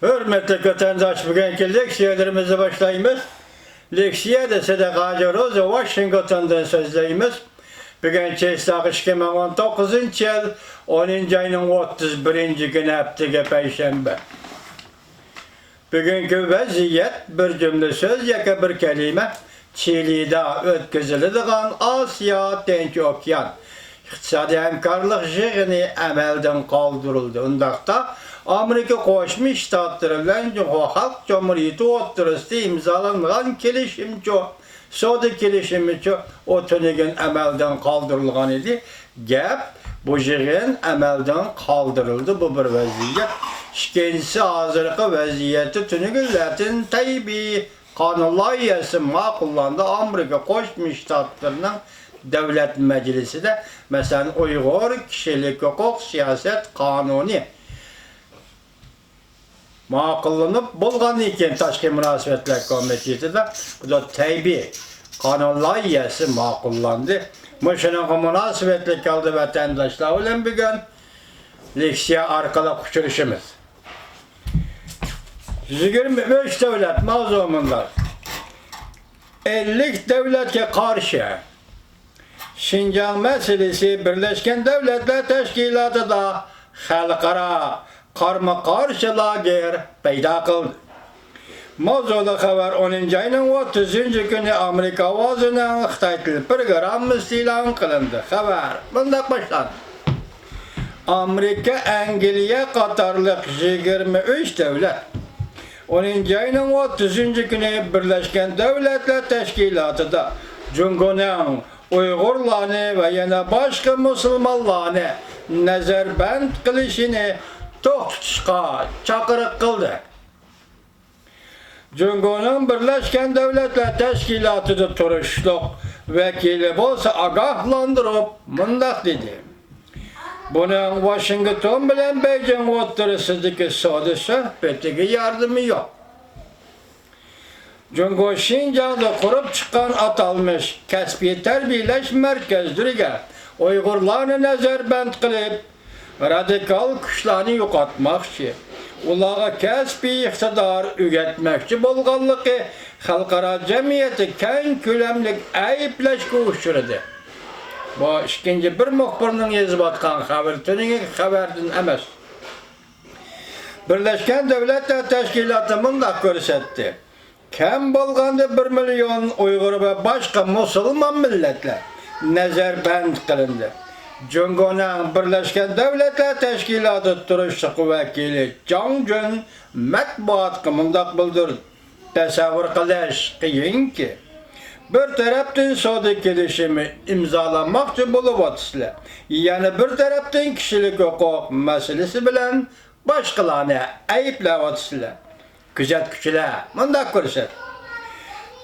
Hürmetli vatandaş, bugünkü leksiyalarımızı başlayımız. Leksiya dese de Gazi Washington'dan sözleyimiz. Bugünkü İstakı 2019 yıl 10. ayının 31. günü haftaga Perşembe. Bugünkü vaziyet bir cümle söz yaka bir kelime. Çili'de ötküzülüdüğün Asya Tinç Okyan İktisadi Hemkarlık Jığını amelden kaldırıldı. Ondaqda Amerika Qoşmuş Ştatları bilen Halk Cumhuriyeti oturusida imzalanğan kelişimçi, soda kelişimçi o tönegin amelden kaldırılğan idi. Gap bu jığın amelden kaldırıldı. Bu bir vaziyet. İkincisi hazırkı vaziyeti tönegin Latin Tayyibi kanun layihəsi maqullandı. Amerika Qoşmuş Ştatlarının Devlet Meclisi de mesela Uygur Kişilik Hukuk Siyaset Kanuni maqullanıp bulğan iken Taşkı Münasebetler Komiteti de bu da Tayyibi kanun layihəsi maqullandı. Müşünün münasebetli kaldı vatandaşlar ile bugün leksiya arkalı uçuruşumuz. 23 devlet mazlumunlar 50 devlete karşı Şincan meselesi Birleşken Devletler Teşkilatı da halkara karma karşı lager peyda kıldı. Mavzuda haber 10. ayının 30. günü Amerika avazının Xitay Dil programı ilan kılındı. Haber bundan başlandı. Amerika, Angliya, Katarlık 23 devlet 10. ayının 30. günü Birleşken Devletler Teşkilatı da Cungo'nun Uygurlarını ve yana başka Müslümanlarını nezarband kılışını to'xtatishga chaqiriq qildi. Cungo'nun Birleşken Devletler Teşkilatı'da turuşluq vekili bolsa agahlandırıp mundaq dedi. Bunun Washington bilen Beijing oturusundaki soda söhbetiga yardımı yok. Cungo Şincan'da kurup çıkan atalmış kasbiy terbiyeleş merkezleriga Uygurlarını nezarband qilib radikal kuchlarni yo'qotmoqchi, ularga kasbiy iqtidor o'rgatmoqchi bo'lganligi xalqaro jamiyati keng ko'lamli ayblashga uchradi. Bu ikinci bir muxbirning yozib atgan xabar tönüngi xabardan emas. Birleşken Devletler Teşkilatı bundaq ko'rsatdi. Kam bo'lganda 1 milyon Uyg'ur ve başka Müslüman milletler nezarband qilindi. Cungo'nun Birleşken Devletler Teşkilatı turuşluq vekili Zhang Jun matbuotga mundaq bildirdi. Tasavvur qilish qiyinki bir taraftan soda kelishimi imzolanmoqchi bo'lib o'tisizlar. Yana bir taraftan kishilik huquq masalasi bilan boshqalarni ayblab o'tisizlar. Kuzatuvchilar mundaq ko'rsat.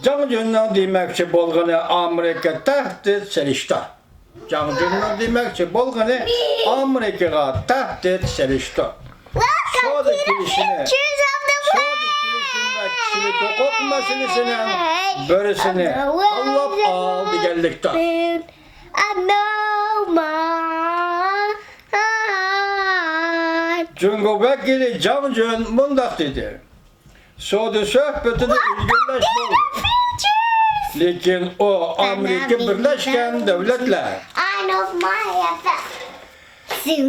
Zhang Junning demoqchi bo'lgani Amerika tahdid solishdi. Zhang Junning demoqchi bo'lgani Amerikaga tahdid solishdi. Soda kelishini kişilik hukuk meselesinin birisini Allah al deganlikda. Cungo vekili Zhang Jun mundaq dedi. Soda söhbetini ilgilaş bo'ldi. Lekin o Amerika Birleşken Devletler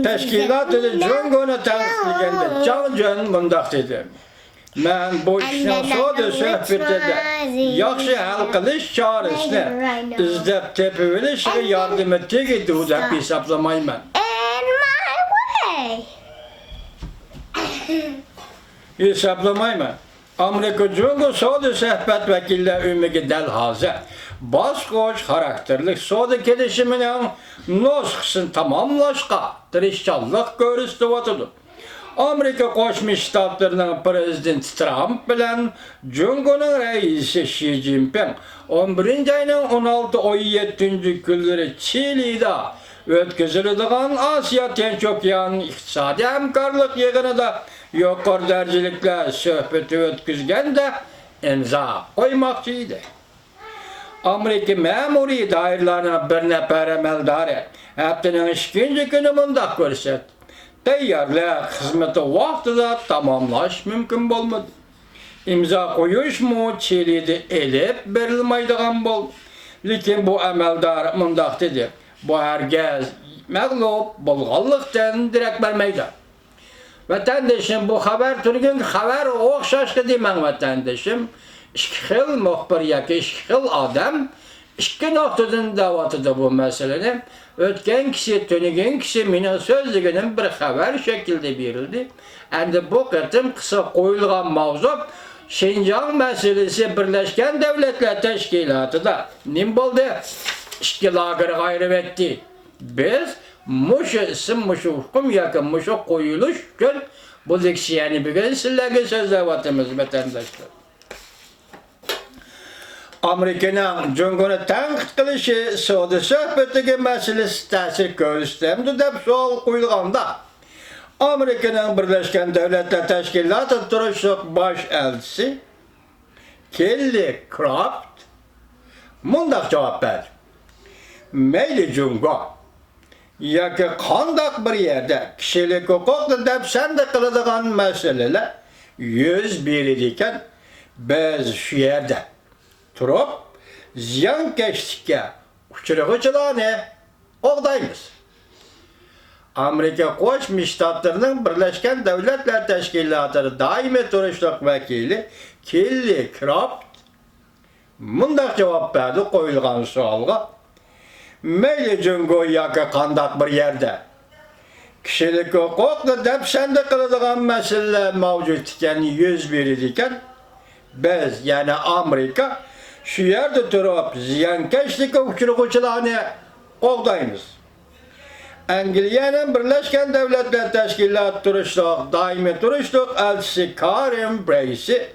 Teşkilatı'da Cungo'nu tanıtılganda Zhang Jun mundaq dedi. Men bu ishni soda söhbetida yaxshi hal qilish chorasini izlab tepib olishga yordami tegadi deb hisoblamayman. Hisoblamayman. Amerika Cungo soda söhbet vekiller ümmigi dal hozir bosqoch xarakterli soda kelishimining nusxasini tamomlashga tirishchanlik ko'rsatib Amerika Qo'shma Shtatlarining prezidenti Trump bilan Cungo'ning raisi Xi Jinping 11. ayının 16-17 kunlari Chilida o'tkaziladigan Osiyo Tinch Okyan iqtisodiy hamkorlik yig'inida yuqori darajaliklar suhbati o'tkazganda imzo qo'ymoqchi edi. Amerika ma'muriy doiralarining bir nafar amaldori haftaning 2. kuni mundaq ko'rsatdi. tayyorlik xizmati vaqtida tamomlash mumkin bo'lmadi. İmza qo'yish mu Chilida elib berilmaydigan bo'ldi. Lekin bu amaldor mundaq dedi. Bu hargiz mag'lub bo'lganlikdan darak bermaydi. Vatandaşım bu xabar turgan xabar o'xshashdi deyman vatandaşım. Ikki xil muxbir yoki ikki xil odam ikki nuqtadan da'vatida bu masalani o'tgan kishi, tunagan kishi mening so'zliginim bir xabar shaklida berildi. Endi bu qatim qisa qo'yilgan mavzu Şinjan meselesi Birleşken Devletler Teşkilatı'da nim bo'ldi? İki lagerga ayrı etti. Biz muşu isim, muşu hukum yakın, muşu koyuluş gün bu leksiyeni bugün sizlerge sözlevatımız vatandaşlar. Amerika'nın Cumhur'u tenkit kılışı Suudi sohbetdeki meselesi tasir gösterdi deb sual qo'yilganda Amerika'nın Birleşken Devletler Teşkilatı turuşluq baş elçisi Kelly Craft mundaq cevap verdi. Meyli Cumhur yoki qandaq bir yerde kishilik huquqni deb sanda qiladigan masalalar yuz beradigan biz shu yerda turib ziyonkashlikka uchrag'uvchilarni qo'g'daymiz. Amerika Qo'shma Shtatlarining Birleşken Devletler Teşkilatı'nın daimi turishliq vakili Kelly Craft mundaq javob berdi qo'yilgan savolga. Meyli Cumhur yoki qandaq bir yerde kishilik huquqni deb sanda qiladigan masalalar mavjud ekan, yuz beradi ekan, biz ya'ni Amerika shu yerda turib ziyonkashlikka uchrag'uvchilarni qo'g'daymiz. Angliyaning Birleşken Devletler Teşkilatı turishliq daimi turishliq elchisi Karen Bracey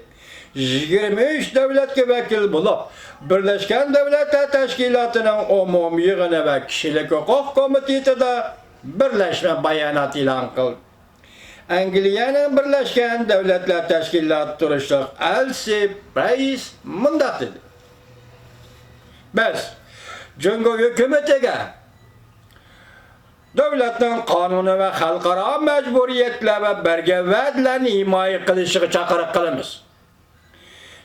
23 devletga vakil bo'lib, Birleşken Devletler Teşkilatı'nın umumiy yig'ini va kishilik huquq komitetida birlashma bayonot e'lon qildi. Angliyaning Birleşken Devletler Teşkilatı turishliq elchisi Bracey mundaq dedi. Biz Cumhur hukumatiga davlatning qonuni va xalqaro majburiyatlar va bergan va'dalarni himoya qilishga chaqiriq qilamiz.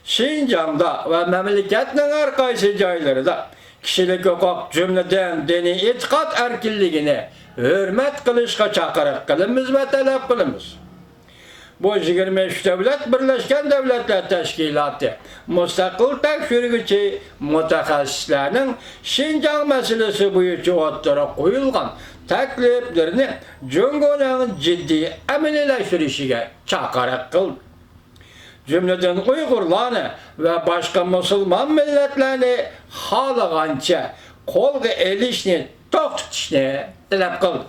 Şinjan'da ve memleketinin her qaysi joylarida kishilik huquq jumladan diniy e'tiqod erkinligini hurmat qilishga chaqiriq qilamiz va talab qilamiz. Bu 23 devlet Birleşken Devletler Teşkilatı mustaqil tekshiruvchi mutaxassislarning Şinjan meselesi bo'yicha o'rtaga qo'yilgan takliflarini Cumhurning jiddiy amaliylashtirilishiga chaqiriq qildi. Cümleden Uygurlarni ve başka Müslüman milletlerini xalagancha qo'lga elishni to'xtatishni talab qildi.